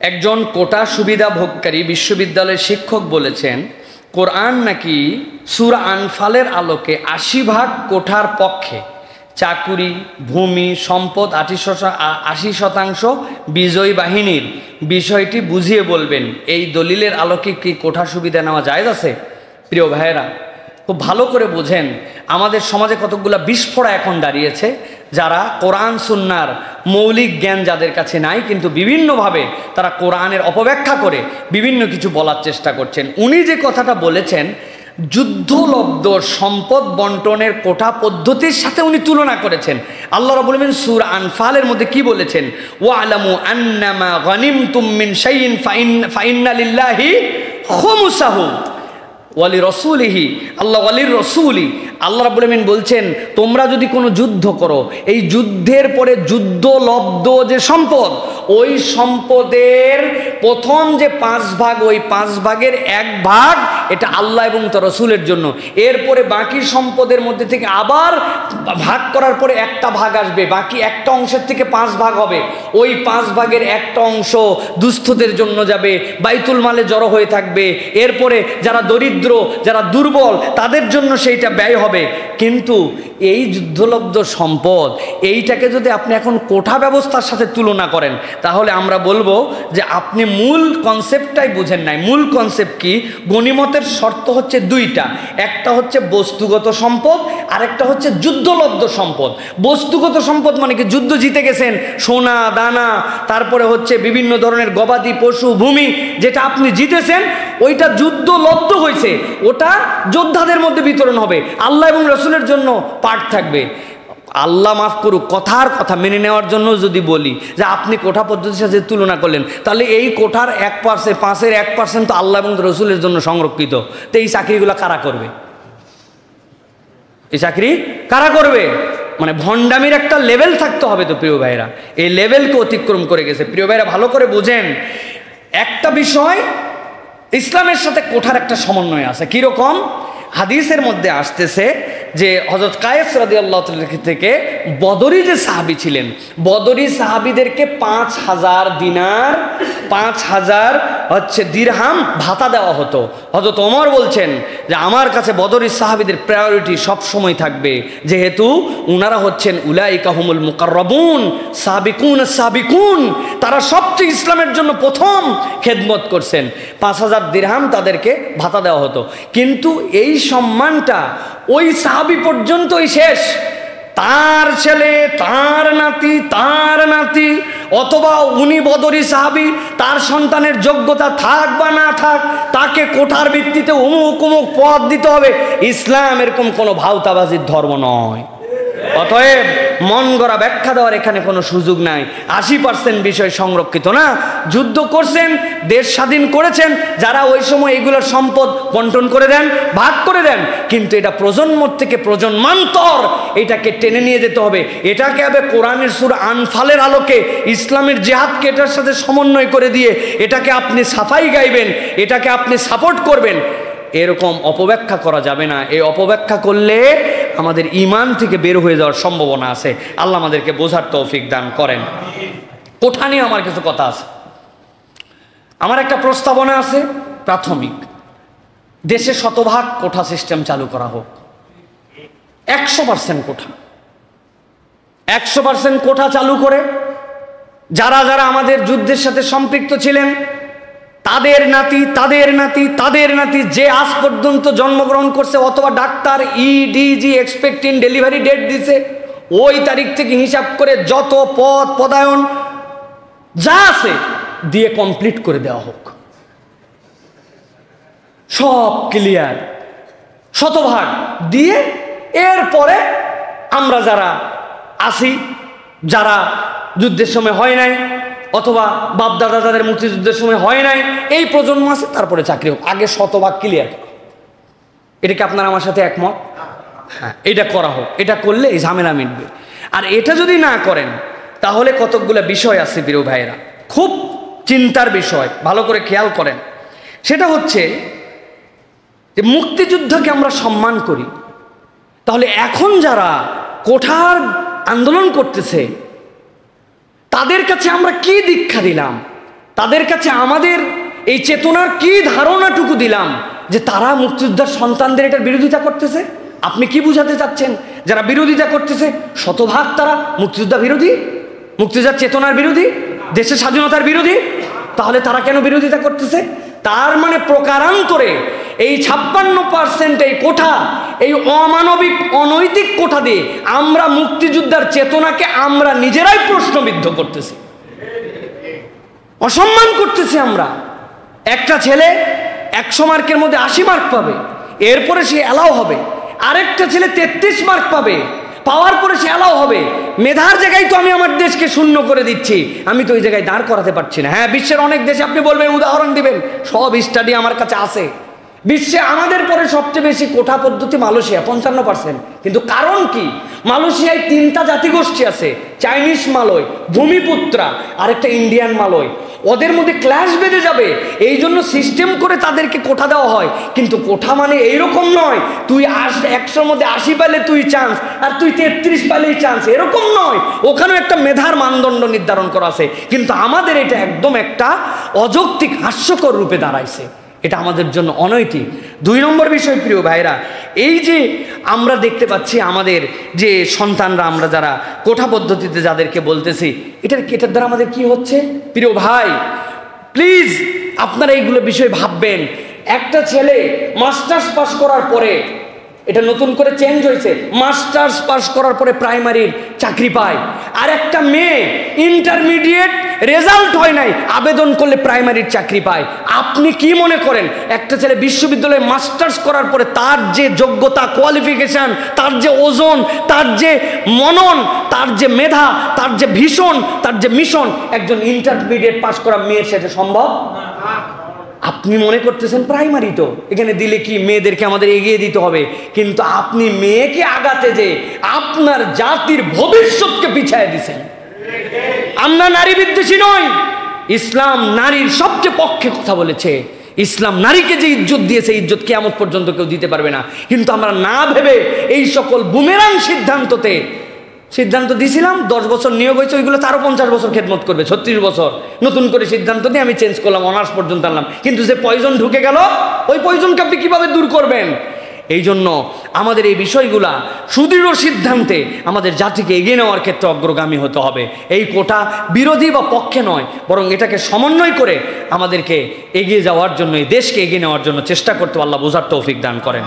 একজন কোটা সুবিধা ভোগকারী বিশ্ববিদ্যালয়ের শিক্ষক বলেছেন, কোরআন নাকি সূরা আনফালের আলোকে ৮০% কোঠার পক্ষে, চাকুরি, ভূমি, সম্পদ ৮০% বিজয়ী বাহিনীর। বিষয়টি বুঝিয়ে বলবেন, এই দলিলের আলোকে কি কোঠা সুবিধা নেওয়া জায়েজ আছে? প্রিয় ভাইয়েরা, খুব ভালো করে বোঝেন, আমাদের সমাজে কতগুলো বিস্ফোরা এখন দাঁড়িয়েছে, যারা কোরআন সুন্নাহর মৌলিক জ্ঞান যাদের কাছে নাই, কিন্তু বিভিন্নভাবে তারা কোরআনের অপব্যাখ্যা করে বিভিন্ন কিছু বলার চেষ্টা করছেন। উনি যে কথাটা বলেছেন, যুদ্ধলব্ধ সম্পদ বন্টনের কোটা পদ্ধতির সাথে উনি তুলনা করেছেন। আল্লাহ রাব্বুল আলামিন সূরা আনফালের মধ্যে কি বলেছেন? ওয়ালামু আন্নামা গানিমতুম মিন শাইইন ফাইন্না লিল্লাহি খুমুসাহু ওয়ালি রসুলিহি, আল্লাহ ওয়ালির রসুলি। আল্লাহ রাব্বুল আলামিন বলছেন, তোমরা যদি কোনো যুদ্ধ করো, এই যুদ্ধের পরে যুদ্ধলব্ধ যে সম্পদ, ওই সম্পদের প্রথম যে 5 ভাগ, ওই 5 ভাগের 1 ভাগ এটা আল্লাহ এবং তার রসুলের জন্য। এরপরে বাকি সম্পদের মধ্যে থেকে আবার ভাগ করার পরে একটা ভাগ আসবে, বাকি একটা অংশের থেকে 5 ভাগ হবে। ওই 5 ভাগের একটা অংশ দুস্থদের জন্য যাবে, বাইতুল মালে জড়ো হয়ে থাকবে। এরপরে যারা দরিদ্র, যারা দুর্বল, তাদের জন্য সেইটা ব্যয় হবে। কিন্তু এই যুদ্ধলব্ধ সম্পদ, এইটাকে যদি আপনি এখন কোঠা ব্যবস্থার সাথে তুলনা করেন, তাহলে আমরা বলবো যে আপনি মূল কনসেপ্টটাই বুঝেন নাই। মূল কনসেপ্ট কি? গনিমতের শর্ত হচ্ছে 2টা, একটা হচ্ছে বস্তুগত সম্পদ, আরেকটা হচ্ছে যুদ্ধলব্ধ সম্পদ। বস্তুগত সম্পদ মানে কি? যুদ্ধ জিতে গেছেন, সোনা দানা, তারপরে হচ্ছে বিভিন্ন ধরনের গবাদি পশু, ভূমি, যেটা আপনি জিতেছেন ওইটা যুদ্ধলব্ধ হয়েছে, ওটা যোদ্ধাদের মধ্যে বিতরণ হবে, আল্লাহ এবং রসুলের জন্য পাঠ থাকবে। আল্লাহ মাফ করুক, কথার কথা মেনে নেওয়ার জন্য যদি বলি যে আপনি কোঠা পদ্ধতির সাথে তুলনা করলেন, তাহলে এই কোঠার 1%, 5-এর 1% তো আল্লাহ এবং রসুলের জন্য সংরক্ষিত। তো এই চাকরিগুলো কারা করবে? এই চাকরি কারা করবে? মানে ভণ্ডামির একটা লেভেল থাকতে হবে তো প্রিয় ভাইরা, এই লেভেলকে অতিক্রম করে গেছে। প্রিয় ভাইরা, ভালো করে বুঝেন, একটা বিষয় ইসলামের সাথে কোঠার একটা সমন্বয় আছে। কিরকম? হাদিসের মধ্যে আসতেছে যে হযরত কায়েস রাদিয়াল্লাহু তাআলা থেকে বদরি যে সাহাবী ছিলেন, বদরি সাহাবীদেরকে 5000 দিনার, 5000 দিরহাম ভাতা দেওয়া হতো। হযরত ওমর বলছেন যে আমার কাছে বদরি সাহাবীদের প্রায়োরিটি সব সময় থাকবে, যেহেতু উনারা হচ্ছেন উলাইকা হুমুল মুকাররাবুন সাবিকুন সাবিকুন, তারা সবচেয়ে ইসলামের জন্য প্রথম খেদমত করছেন। 5000 দিরহাম তাদেরকে ভাতা দেওয়া হতো। কিন্তু এই সম্মানটা ওই সাহাবী পর্যন্তই শেষ। তার ছেলে, তার নাতি, তার নাতি, অথবা উনি বদরি সাহাবী, তার সন্তানের যোগ্যতা থাক বা না থাক, তাকে কোঠার ভিত্তিতে অমুক অমুক পদ দিতে হবে। ইসলাম এরকম কোনো ভাওতাবাজির ধর্ম নয়। অতএব মন গড়া ব্যাখ্যা দেওয়ার এখানে কোনো সুযোগ নাই। 80% বিষয় সংরক্ষিত না। যুদ্ধ করছেন, দেশ স্বাধীন করেছেন, যারা ওই সময় এগুলোর সম্পদ বন্টন করে দেন, ভাগ করে দেন, কিন্তু এটা প্রজন্ম থেকে প্রজন্মান্তর এটাকে টেনে নিয়ে যেতে হবে। এটাকে হবে কোরআনের সূরা আনফালের আলোকে ইসলামের জিহাদকে এটার সাথে সমন্বয় করে দিয়ে এটাকে আপনি সাফাই গাইবেন, এটাকে আপনি সাপোর্ট করবেন, এরকম অপব্যাখ্যা করা যাবে না। এই অপব্যাখ্যা করলে আমাদের ঈমান থেকে বের হয়ে যাওয়ার সম্ভাবনা আছে। আল্লাহ আমাদেরকে বোঝার তৌফিক দান করেন। কোঠা নিয়ে আমার কিছু কথা আছে। আমার একটা প্রস্তাবনা আছে প্রাথমিক, দেশে 100% কোঠা সিস্টেম চালু করা হোক। 100% কোঠা, 100% কোঠা চালু করে যারা যারা আমাদের যুদ্ধের সাথে সম্পৃক্ত ছিলেন, তাদের নাতি, তাদের নাতি, তাদের নাতি, যে আজ পর্যন্ত জন্মগ্রহণ করছে, অথবা ডাক্তার ইডিজি এক্সপেক্টিং ডেলিভারি ডেট দিছে, ওই তারিখ থেকে হিসাব করে যত পদ পদায়ন যা আছে দিয়ে কমপ্লিট করে দেওয়া হোক। সব ক্লিয়ার, 100% দিয়ে এরপরে আমরা যারা আছি, যারা যুদ্ধের সময় হয় নাই, অথবা বাপদাদা তাদের মুক্তিযুদ্ধের সময় হয় নাই, এই প্রজন্ম আছে, তারপরে চাকরি হোক। আগে 100% ক্লিয়ার। এটা কি আপনারা আমার সাথে একমত? হ্যাঁ, এটা করা হোক। এটা করলে এই ঝামেলা মিটবে। আর এটা যদি না করেন, তাহলে কতকগুলো বিষয় আছে প্রিয় ভাইয়েরা, খুব চিন্তার বিষয়, ভালো করে খেয়াল করেন। সেটা হচ্ছে যে মুক্তিযুদ্ধকে আমরা সম্মান করি, তাহলে এখন যারা কোঠার আন্দোলন করতেছে তাদের কাছে আমরা কি দীক্ষা দিলাম? তাদের কাছে আমাদের এই চেতনার কি ধারণাটুকু দিলাম যে তারা মুক্তিযোদ্ধার সন্তানদের এটার বিরোধিতা করতেছে? আপনি কি বুঝাতে চাচ্ছেন? যারা বিরোধিতা করতেছে শতভাগ তারা মুক্তিযোদ্ধা বিরোধী, মুক্তিযোদ্ধার চেতনার বিরোধী, দেশের স্বাধীনতার বিরোধী। তাহলে তারা কেন বিরোধিতা করতেছে? তার মানে প্রকারান্তরে এই 56% এই কোঠা, এই অমানবিক অনৈতিক কোঠা দিয়ে আমরা মুক্তিযোদ্ধার চেতনাকে আমরা নিজেরাই প্রশ্নবিদ্ধ করতেছি, অসম্মান করতেছি। আমরা একটা ছেলে 100 মার্কের মধ্যে 80 মার্ক পাবে, এরপরে সে অ্যালাউ হবে। আরেকটা ছেলে 33 মার্ক পাবে, পাওয়ার পরে সে অ্যালাউ হবে। মেধার জায়গায় তো আমি আমার দেশকে শূন্য করে দিচ্ছি, আমি তো ওই জায়গায় দাঁড় করাতে পারছি না। হ্যাঁ, বিশ্বের অনেক দেশে আপনি বলবেন, উদাহরণ দিবেন, সব স্টাডি আমার কাছে আছে। বিশ্বে আমাদের পরে সবচেয়ে বেশি কোঠা পদ্ধতি মালয়েশিয়া 55%। কিন্তু কারণ কি? মালয়েশিয়ায় 3টা জাতিগোষ্ঠী আছে, চাইনিজ মালয়, ভূমিপুত্রা, আরেকটা ইন্ডিয়ান মালয়। ওদের মধ্যে ক্লাশ বেঁধে যাবে, এই জন্য সিস্টেম করে তাদেরকে কোঠা দেওয়া হয়। কিন্তু কোঠা মানে এইরকম নয় তুই 100-র মধ্যে 80 পেলে তুই চান্স, আর তুই 33 পেলেই চান্স, এরকম নয়। ওখানেও একটা মেধার মানদণ্ড নির্ধারণ করা আছে। কিন্তু আমাদের এটা একদম একটা অযৌক্তিক, হাস্যকর রূপে দাঁড়াইছে। এটা আমাদের জন্য অনৈতিক। 2 নম্বর বিষয়, প্রিয় ভাইরা, এই যে আমরা দেখতে পাচ্ছি আমাদের যে সন্তানরা, আমরা যারা কোঠা পদ্ধতিতে যাদেরকে বলতেছি, এটার দ্বারা আমাদের কি হচ্ছে? প্রিয় ভাই, প্লিজ আপনারা এইগুলো বিষয় ভাববেন। একটা ছেলে মাস্টার্স পাস করার পরে, এটা নতুন করে চেঞ্জ হয়েছে, মাস্টার্স পাস করার পরে প্রাইমারির চাকরি পায়। আর একটা মেয়ে ইন্টারমিডিয়েট রেজাল্ট হয় নাই, আবেদন করলে প্রাইমারির চাকরি পায়। আপনি কি মনে করেন একটা ছেলে বিশ্ববিদ্যালয়ে মাস্টার্স করার পরে তার যে যোগ্যতা, কোয়ালিফিকেশন, তার যে ওজন, তার যে মনন, তার যে মেধা, তার যে ভীষণ, তার যে মিশন, একজন ইন্টারমিডিয়েট পাস করা মেয়ের সেটা সম্ভব? আপনি মনে করতেছেন প্রাইমারি তো এখানে দিলে কি মেয়েদেরকে আমাদের এগিয়ে দিতে হবে, কিন্তু আপনি মেয়েকে আগাতে যে আপনার জাতির ভবিষ্যৎকে পিছায় দিছেন। আমরা নারী বিদ্বেষী নই, ইসলাম নারীর সবচেয়ে পক্ষে কথা বলেছে। ইসলাম নারীকে যে ইজ্জত দিয়েছে, ইজ্জত কিয়ামত পর্যন্ত কেউ দিতে পারবে না। কিন্তু আমরা না ভেবে এই সকল বুমেরাং সিদ্ধান্ততে সিদ্ধান্ত দিয়েছিলাম, 10 বছর নিয়োগ হয়েছে, ওইগুলো তারও 50 বছর খেদমত করবে, 36 বছর। নতুন করে সিদ্ধান্ত দিয়ে আমি চেঞ্জ করলাম, অনার্স পর্যন্ত আনলাম। কিন্তু যে পয়জন ঢুকে গেল, ওই পয়জনকে আপনি কিভাবে দূর করবেন? এই জন্য আমাদের এই বিষয়গুলা সুদৃঢ় সিদ্ধান্তে আমাদের জাতিকে এগিয়ে নেওয়ার ক্ষেত্রে অগ্রগামী হতে হবে। এই কোটা বিরোধী বা পক্ষে নয়, বরং এটাকে সমন্বয় করে আমাদেরকে এগিয়ে যাওয়ার জন্য, এই দেশকে এগিয়ে নেওয়ার জন্য চেষ্টা করতে আল্লাহ বোঝার তৌফিক দান করেন।